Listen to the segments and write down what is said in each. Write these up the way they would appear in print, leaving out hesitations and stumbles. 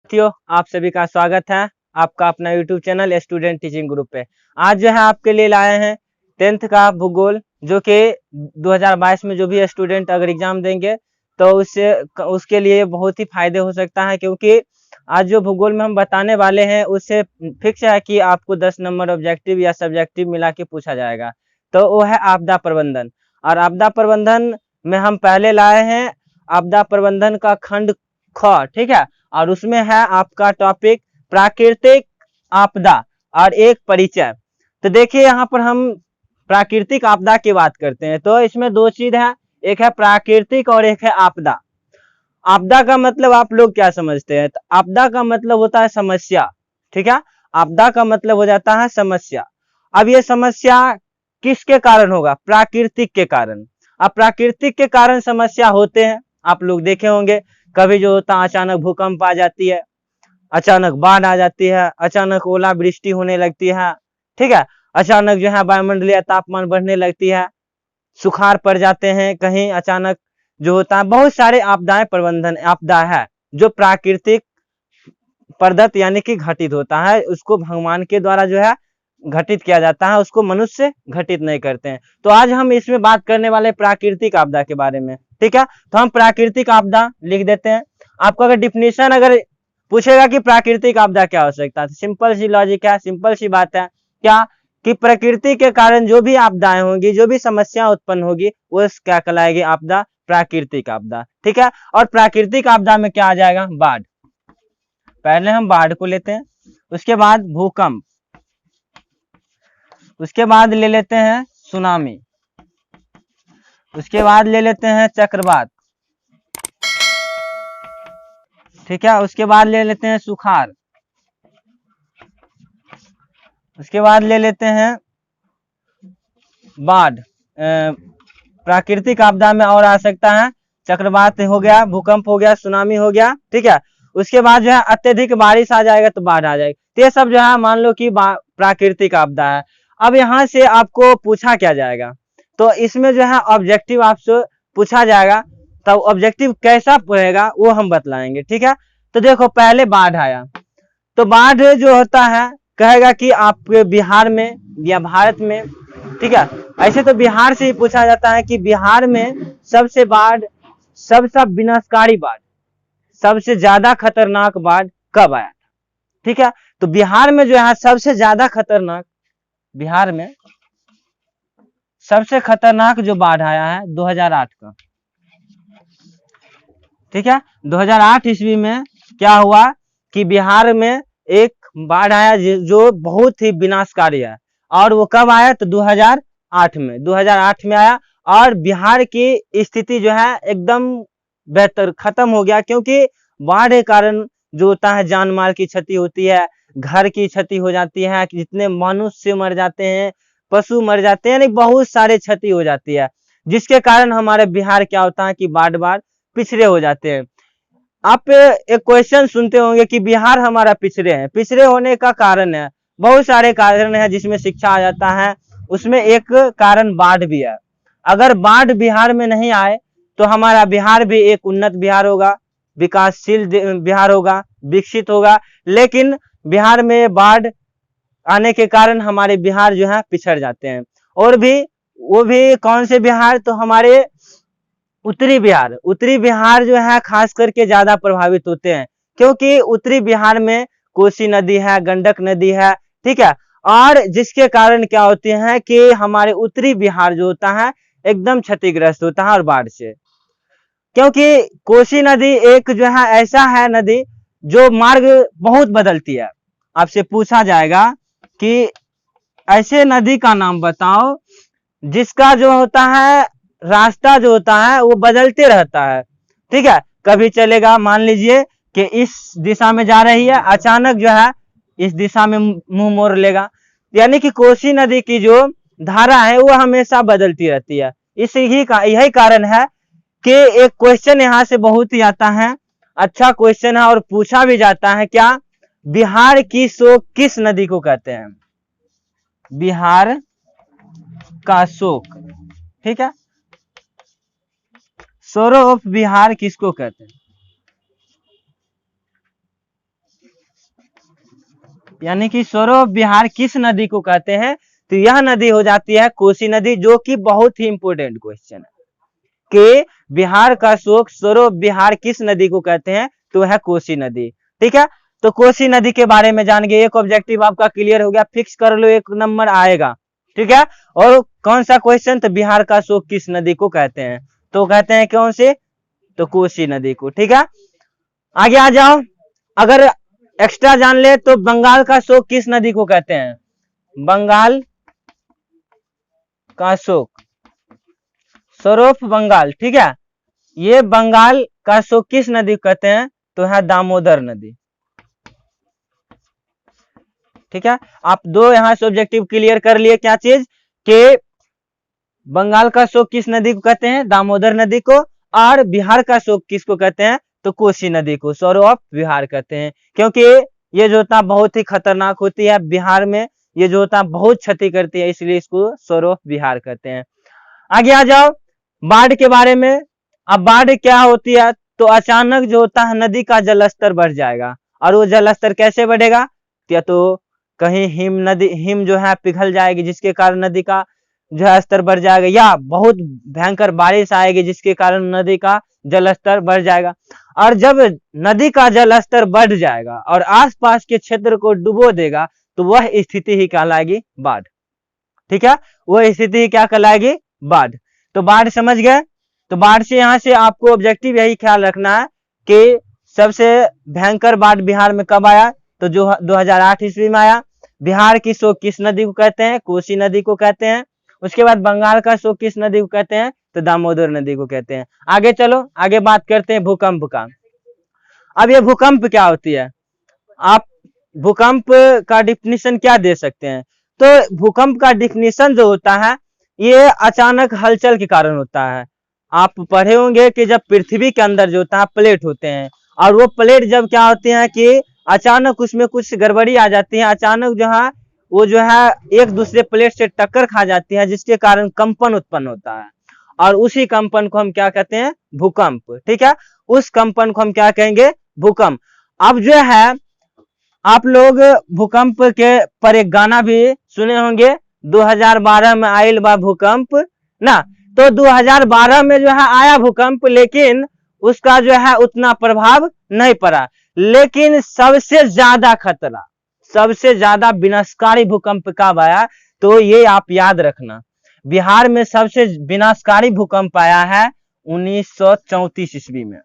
साथियों, आप सभी का स्वागत है आपका अपना YouTube channel student teaching group पे। आज जो है आपके लिए लाए हैं 10th का भूगोल, जो कि 2022 में जो भी स्टूडेंट अगर एग्जाम देंगे तो उसके लिए बहुत ही फायदे हो सकता है, क्योंकि आज जो भूगोल में हम बताने वाले हैं उससे फिक्स है कि आपको 10 नंबर ऑब्जेक्टिव या सब्जेक्टिव मिला के पूछा जाएगा। तो वो है आपदा प्रबंधन। और आपदा प्रबंधन में हम पहले लाए हैं आपदा प्रबंधन का खंड ख, ठीक है। और उसमें है आपका टॉपिक प्राकृतिक आपदा और एक परिचय। तो देखिए, यहाँ पर हम प्राकृतिक आपदा की बात करते हैं तो इसमें दो चीज है, एक है प्राकृतिक और एक है आपदा। आपदा का मतलब आप लोग क्या समझते हैं? तो आपदा का मतलब होता है समस्या, ठीक है। आपदा का मतलब हो जाता है समस्या। अब ये समस्या किसके कारण होगा? प्राकृतिक के कारण। अब प्राकृतिक के कारण समस्या होते हैं, आप लोग देखे होंगे, कभी जो होता है अचानक भूकंप आ जाती है, अचानक बाढ़ आ जाती है, अचानक ओलावृष्टि होने लगती है, ठीक है। अचानक जो है वायुमंडलीय तापमान बढ़ने लगती है, सुखाड़ पड़ जाते हैं कहीं अचानक, जो होता है बहुत सारे आपदाएं प्रबंधन आपदा है जो प्राकृतिक प्रदत्त यानी कि घटित होता है, उसको भगवान के द्वारा जो है घटित किया जाता है, उसको मनुष्य घटित नहीं करते हैं। तो आज हम इसमें बात करने वाले प्राकृतिक आपदा के बारे में, ठीक है। तो हम प्राकृतिक आपदा लिख देते हैं। आपको अगर डिफिनेशन अगर पूछेगा कि प्राकृतिक आपदा क्या हो सकता है, सिंपल सी लॉजिक है, सिंपल सी बात है क्या कि प्रकृति के कारण जो भी आपदाएं होंगी, जो भी समस्या उत्पन्न होगी, वो क्या कहलाएगी? आपदा, प्राकृतिक आपदा, ठीक है। और प्राकृतिक आपदा में क्या आ जाएगा? बाढ़। पहले हम बाढ़ को लेते हैं, उसके बाद भूकंप, उसके बाद ले लेते हैं सुनामी, उसके बाद ले लेते हैं चक्रवात, ठीक है। उसके बाद ले लेते हैं सुखाड़, उसके बाद ले लेते हैं बाढ़। प्राकृतिक आपदा में और आ सकता है चक्रवात हो गया, भूकंप हो गया, सुनामी हो गया, ठीक है। उसके बाद जो है अत्यधिक बारिश आ जाएगा तो बाढ़ आ जाएगी। तो ये सब जो है मान लो कि प्राकृतिक आपदा है। अब यहाँ से आपको पूछा क्या जाएगा? तो इसमें जो है ऑब्जेक्टिव आपसे पूछा जाएगा, तब ऑब्जेक्टिव कैसा रहेगा वो हम बतलाएंगे, ठीक है। तो देखो, पहले बाढ़ आया तो बाढ़ जो होता है कहेगा कि आपके बिहार में या भारत में, ठीक है। ऐसे तो बिहार से ही पूछा जाता है कि बिहार में सबसे बाढ़, सबसे विनाशकारी बाढ़, सबसे ज्यादा खतरनाक बाढ़ कब आया, ठीक है। तो बिहार में जो है सबसे ज्यादा खतरनाक, बिहार में सबसे खतरनाक जो बाढ़ आया है 2008 का, ठीक है। 2008 ईस्वी में क्या हुआ कि बिहार में एक बाढ़ आया जो बहुत ही विनाशकारी है। और वो कब आया? तो 2008 में, 2008 में आया। और बिहार की स्थिति जो है एकदम बेहतर खत्म हो गया, क्योंकि बाढ़ के कारण जो होता है जान माल की क्षति होती है, घर की क्षति हो जाती है, जितने मनुष्य मर जाते हैं, पशु मर जाते हैं, यानी बहुत सारे क्षति हो जाती है, जिसके कारण हमारे बिहार क्या होता है कि बार बार पिछड़े हो जाते हैं। आप एक क्वेश्चन सुनते होंगे कि बिहार हमारा पिछड़े है। पिछड़े होने का कारण है, बहुत सारे कारण है, जिसमें शिक्षा आ जाता है, उसमें एक कारण बाढ़ भी है। अगर बाढ़ बिहार में नहीं आए तो हमारा बिहार भी एक उन्नत बिहार होगा, विकासशील बिहार होगा, विकसित होगा। लेकिन बिहार में बाढ़ आने के कारण हमारे बिहार जो है पिछड़ जाते हैं। और भी वो भी कौन से बिहार? तो हमारे उत्तरी बिहार, उत्तरी बिहार जो है खास करके ज्यादा प्रभावित होते हैं, क्योंकि उत्तरी बिहार में कोसी नदी है, गंडक नदी है, ठीक है। और जिसके कारण क्या होते हैं कि हमारे उत्तरी बिहार जो होता है एकदम क्षतिग्रस्त होता है और बाढ़ से, क्योंकि कोसी नदी एक जो है ऐसा है नदी जो मार्ग बहुत बदलती है। आपसे पूछा जाएगा कि ऐसे नदी का नाम बताओ जिसका जो होता है रास्ता जो होता है वो बदलते रहता है, ठीक है। कभी चलेगा, मान लीजिए कि इस दिशा में जा रही है, अचानक जो है इस दिशा में मुंह मोड़ लेगा। यानी कि कोसी नदी की जो धारा है वो हमेशा बदलती रहती है। यही कारण है कि एक क्वेश्चन यहाँ से बहुत ही आता है, अच्छा क्वेश्चन है, और पूछा भी जाता है क्या? बिहार की शोक किस नदी को कहते हैं? बिहार का शोक, ठीक है। सोरो ऑफ बिहार किसको कहते हैं? यानी कि स्वरूप विहार किस नदी को कहते हैं, तो यह नदी हो जाती है कोसी नदी, जो कि बहुत ही इंपोर्टेंट क्वेश्चन है कि बिहार का स्वरूप विहार किस नदी को कहते हैं, तो है कोसी नदी। ठीक है, तो कोसी नदी के बारे में जान गए, एक ऑब्जेक्टिव आपका क्लियर हो गया, फिक्स कर लो, 1 नंबर आएगा। ठीक है, और कौन सा क्वेश्चन, तो बिहार का शोक किस नदी को कहते हैं, तो कहते हैं कौन सी, तो कोसी नदी को। ठीक है, आगे आ जाओ, अगर एक्स्ट्रा जान ले तो बंगाल का शोक किस नदी को कहते हैं, बंगाल का शोक, स्वरूप बंगाल। ठीक है, ये बंगाल का शोक किस नदी को कहते हैं, तो है दामोदर नदी। ठीक है, आप 2 यहां से ऑब्जेक्टिव क्लियर कर लिए, क्या चीज कि बंगाल का शोक किस नदी को कहते हैं, दामोदर नदी को, और बिहार का शोक किसको कहते हैं, तो कोसी नदी को स्वरूप विहार कहते हैं, क्योंकि ये जो होता बहुत ही खतरनाक होती है बिहार में, ये जो होता बहुत क्षति करती है, इसलिए इसको स्वरूप विहार कहते हैं। आगे आ जाओ, बाढ़ के बारे में। अब बाढ़ क्या होती है, तो अचानक जो होता है नदी का जलस्तर बढ़ जाएगा, और वो जलस्तर कैसे बढ़ेगा, या तो कहीं हिम जो है पिघल जाएगी, जिसके कारण नदी का जो है स्तर बढ़ जाएगा, या बहुत भयंकर बारिश आएगी जिसके कारण नदी का जलस्तर बढ़ जाएगा। और जब नदी का जलस्तर बढ़ जाएगा और आसपास के क्षेत्र को डुबो देगा, तो वह स्थिति ही कहलाएगी बाढ़। ठीक है, वह स्थिति ही क्या कहलाएगी, बाढ़। तो बाढ़ समझ गए, तो बाढ़ से यहाँ से आपको ऑब्जेक्टिव यही ख्याल रखना है कि सबसे भयंकर बाढ़ बिहार में कब आया, तो जो 2008 ईस्वी में आया। बिहार की शोक किस नदी को कहते हैं, कोसी नदी को कहते हैं। उसके बाद बंगाल का शोक किस नदी को कहते हैं, तो दामोदर नदी को कहते हैं। आगे चलो, आगे बात करते हैं भूकंप का। अब ये भूकंप क्या होती है, आप भूकंप का डिफिनीशन क्या दे सकते हैं, तो भूकंप का डिफिनीशन जो होता है, ये अचानक हलचल के कारण होता है। आप पढ़े होंगे कि जब पृथ्वी के अंदर जो होता है प्लेट होते हैं, और वो प्लेट जब क्या होती है कि अचानक उसमें कुछ गड़बड़ी आ जाती है, अचानक जो है वो जो है एक दूसरे प्लेट से टक्कर खा जाती है, जिसके कारण कंपन उत्पन्न होता है, और उसी कंपन को हम क्या कहते हैं, भूकंप। ठीक है, उस कंपन को हम क्या कहेंगे, भूकंप। अब जो है आप लोग भूकंप के पर एक गाना भी सुने होंगे, 2012 में आयल बा भूकंप ना, तो 2012 में जो है आया भूकंप, लेकिन उसका जो है उतना प्रभाव नहीं पड़ा। लेकिन सबसे ज्यादा खतरा, सबसे ज्यादा विनाशकारी भूकंप कब आया, तो ये आप याद रखना, बिहार में सबसे विनाशकारी भूकंप आया है 1934 ईस्वी में।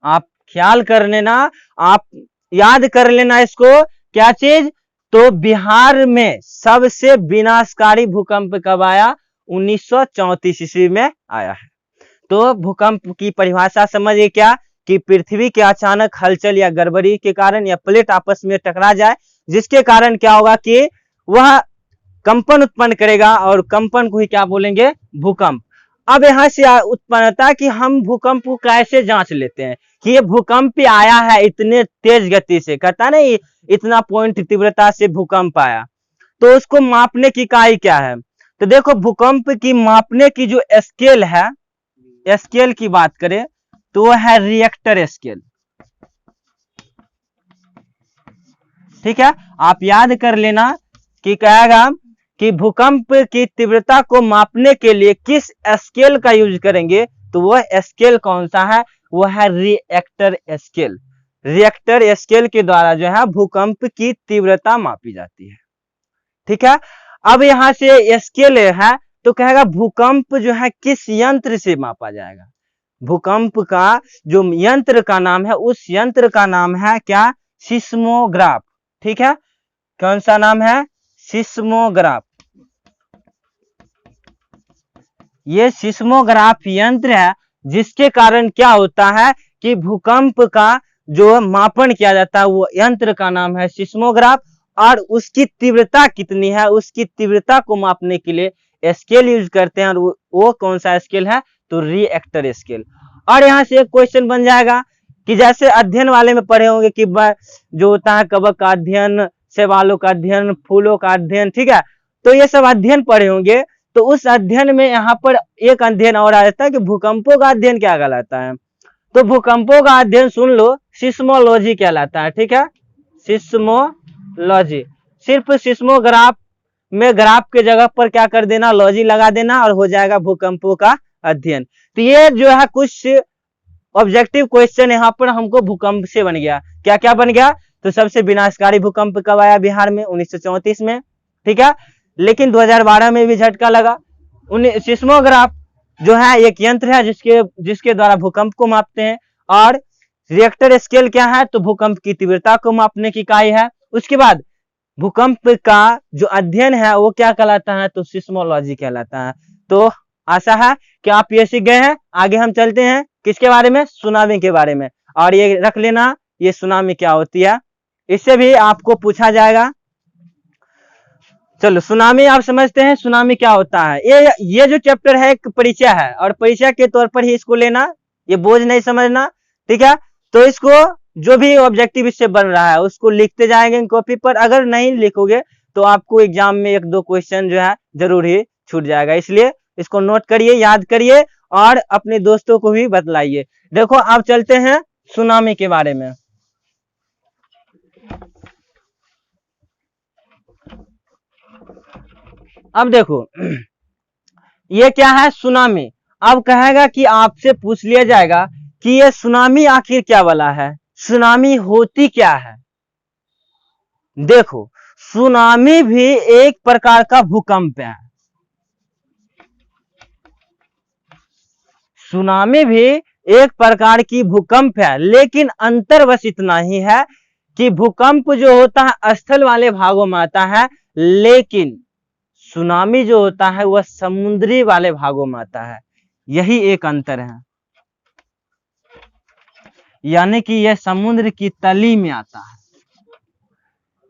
आप ख्याल कर लेना, आप याद कर लेना इसको, क्या चीज, तो बिहार में सबसे विनाशकारी भूकंप कब आया, 1934 ईस्वी में आया है। तो भूकंप की परिभाषा समझिए क्या, कि पृथ्वी के अचानक हलचल या गड़बड़ी के कारण, या प्लेट आपस में टकरा जाए, जिसके कारण क्या होगा कि वह कंपन उत्पन्न करेगा, और कंपन को ही क्या बोलेंगे, भूकंप। अब यहाँ से उत्पन्न होता है कि हम भूकंप को कैसे जांच लेते हैं कि ये भूकंप आया है इतने तेज गति से, कहता नहीं इतना पॉइंट तीव्रता से भूकंप आया, तो उसको मापने की इकाई क्या है, तो देखो भूकंप की मापने की जो स्केल है, स्केल की बात करें तो वो है रिएक्टर स्केल। ठीक है, आप याद कर लेना कि कहेगा कि भूकंप की तीव्रता को मापने के लिए किस स्केल का यूज करेंगे, तो वह स्केल कौन सा है, वो है रिएक्टर स्केल। रिएक्टर स्केल के द्वारा जो है भूकंप की तीव्रता मापी जाती है। ठीक है, अब यहां से स्केल है तो कहेगा भूकंप जो है किस यंत्र से मापा जाएगा, भूकंप का जो यंत्र का नाम है, उस यंत्र का नाम है क्या, सिस्मोग्राफ। ठीक है, कौन सा नाम है, सिस्मोग्राफ। ये सिस्मोग्राफ यंत्र है, जिसके कारण क्या होता है कि भूकंप का जो मापन किया जाता है, वो यंत्र का नाम है सिस्मोग्राफ, और उसकी तीव्रता कितनी है, उसकी तीव्रता को मापने के लिए स्केल यूज करते हैं, और वो कौन सा स्केल है, तो रिएक्टर स्केल। और यहाँ से एक क्वेश्चन बन जाएगा कि जैसे अध्ययन वाले में पढ़े होंगे कि जो होता है कवक का अध्ययन, शैवालों का अध्ययन, फूलों का अध्ययन। ठीक है, तो ये सब अध्ययन पढ़े होंगे, तो उस अध्ययन में यहाँ पर एक अध्ययन और आ जाता है कि भूकंपों का अध्ययन क्या कहलाता है, तो भूकंपों का अध्ययन सुन लो, सिस्मोलॉजी कहलाता है। ठीक है, सिस्मोलॉजी। सिर्फ सिस्मोग्राफ में ग्राफ के जगह पर क्या कर देना, लॉजी लगा देना और हो जाएगा भूकंपों का अध्ययन। तो ये जो है कुछ ऑब्जेक्टिव क्वेश्चन यहाँ पर हमको भूकंप से बन गया। क्या क्या बन गया, तो सबसे विनाशकारी भूकंप कब आया बिहार में, 1934 में, ठीक है। लेकिन 2012 में भी झटका लगा। सिस्मोग्राफ जो है एक यंत्र है जिसके द्वारा भूकंप को मापते हैं, और रिएक्टर स्केल क्या है, तो भूकंप की तीव्रता को मापने की इकाई है। उसके बाद भूकंप का जो अध्ययन है वो क्या कहलाता है, तो सिस्मोलॉजी कहलाता है। तो आशा है कि आप ये सीख गए हैं। आगे हम चलते हैं किसके बारे में, सुनामी के बारे में। और ये रख लेना, ये सुनामी क्या होती है, इससे भी आपको पूछा जाएगा। चलो सुनामी आप समझते हैं, सुनामी क्या होता है। ये जो चैप्टर है एक परिचय है, और परिचय के तौर पर ही इसको लेना, ये बोझ नहीं समझना, ठीक है। तो इसको जो भी ऑब्जेक्टिव इससे बन रहा है उसको लिखते जाएंगे कॉपी पर। अगर नहीं लिखोगे तो आपको एग्जाम में 1-2 क्वेश्चन जो है जरूर ही छूट जाएगा। इसलिए इसको नोट करिए, याद करिए और अपने दोस्तों को भी बतलाइए। देखो अब चलते हैं सुनामी के बारे में। अब देखो ये क्या है, सुनामी। अब कहेगा कि आपसे पूछ लिया जाएगा कि ये सुनामी आखिर क्या वाला है, सुनामी होती क्या है। देखो सुनामी भी एक प्रकार का भूकंप है, सुनामी भी एक प्रकार की भूकंप है, लेकिन अंतर बस इतना ही है कि भूकंप जो होता है स्थल वाले भागों में आता है, लेकिन सुनामी जो होता है वह समुद्री वाले भागों में आता है। यही एक अंतर है, यानी कि यह समुद्र की तली में आता है।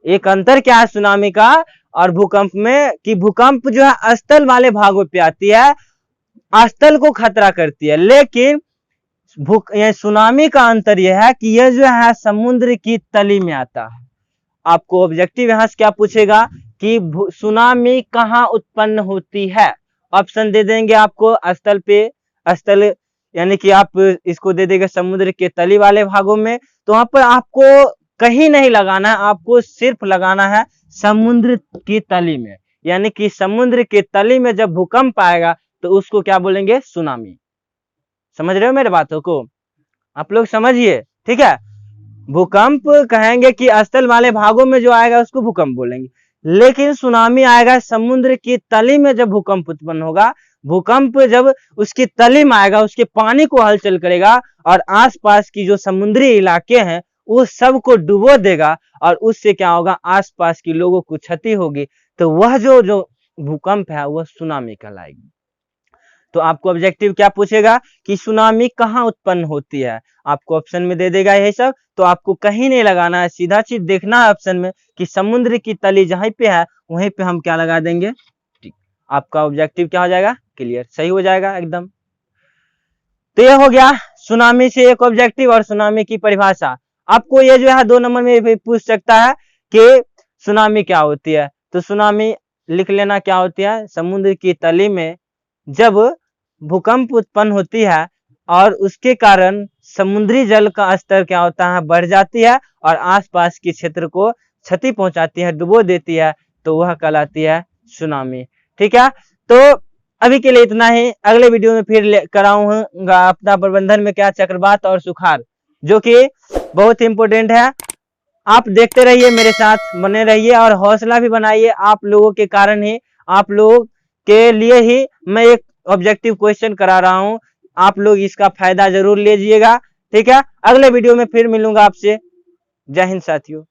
एक अंतर क्या है सुनामी का और भूकंप में, कि भूकंप जो है स्थल वाले भागों पे आती है, स्थल को खतरा करती है, लेकिन सुनामी का अंतर यह है कि यह जो है समुद्र की तली में आता है। आपको ऑब्जेक्टिव यहां से क्या पूछेगा कि सुनामी कहाँ उत्पन्न होती है। ऑप्शन दे देंगे आपको, स्थल पे, स्थल यानी कि आप इसको दे देंगे समुद्र के तली वाले भागों में, तो वहां पर आपको कहीं नहीं लगाना है, आपको सिर्फ लगाना है समुद्र की तली में। यानी कि समुद्र के तली में जब भूकंप आएगा तो उसको क्या बोलेंगे, सुनामी। समझ रहे हो मेरे बातों को, आप लोग समझिए, ठीक है। भूकंप कहेंगे कि स्थल वाले भागों में जो आएगा उसको भूकंप बोलेंगे, लेकिन सुनामी आएगा समुद्र की तली में। जब भूकंप उत्पन्न होगा, भूकंप जब उसकी तली में आएगा, उसके पानी को हलचल करेगा और आसपास की जो समुद्री इलाके हैं उस सब को डुबो देगा, और उससे क्या होगा, आसपास के लोगों को क्षति होगी। तो वह जो भूकंप है वह सुनामी कहलाएगी। तो आपको ऑब्जेक्टिव क्या पूछेगा कि सुनामी कहाँ उत्पन्न होती है, आपको ऑप्शन में दे देगा यही सब। तो आपको कहीं नहीं लगाना है, सीधा चीज देखना है ऑप्शन में कि समुद्र की तली जहां पे है वहीं पे हम क्या लगा देंगे, ठीक। आपका ऑब्जेक्टिव क्या हो जाएगा, क्लियर, सही हो जाएगा एकदम। तो ये हो गया सुनामी से एक ऑब्जेक्टिव और सुनामी की परिभाषा। आपको ये जो है 2 नंबर में भी पूछ सकता है कि सुनामी क्या होती है। तो सुनामी लिख लेना क्या होती है, समुद्र की तली में जब भूकंप उत्पन्न होती है और उसके कारण समुद्री जल का स्तर क्या होता है, बढ़ जाती है और आसपास के क्षेत्र को क्षति पहुंचाती है, डुबो देती है, तो वह कहलाती है सुनामी, ठीक है। तो अभी के लिए इतना ही, अगले वीडियो में फिर कराऊंगा आपदा प्रबंधन में क्या चक्रवात और सुखाड़, जो कि बहुत इंपॉर्टेंट है। आप देखते रहिए, मेरे साथ बने रहिए और हौसला भी बनाइए। आप लोगों के कारण ही, आप लोगों के लिए ही मैं एक ऑब्जेक्टिव क्वेश्चन करा रहा हूं। आप लोग इसका फायदा जरूर लीजिएगा, ठीक है। अगले वीडियो में फिर मिलूंगा आपसे। जय हिंद साथियों।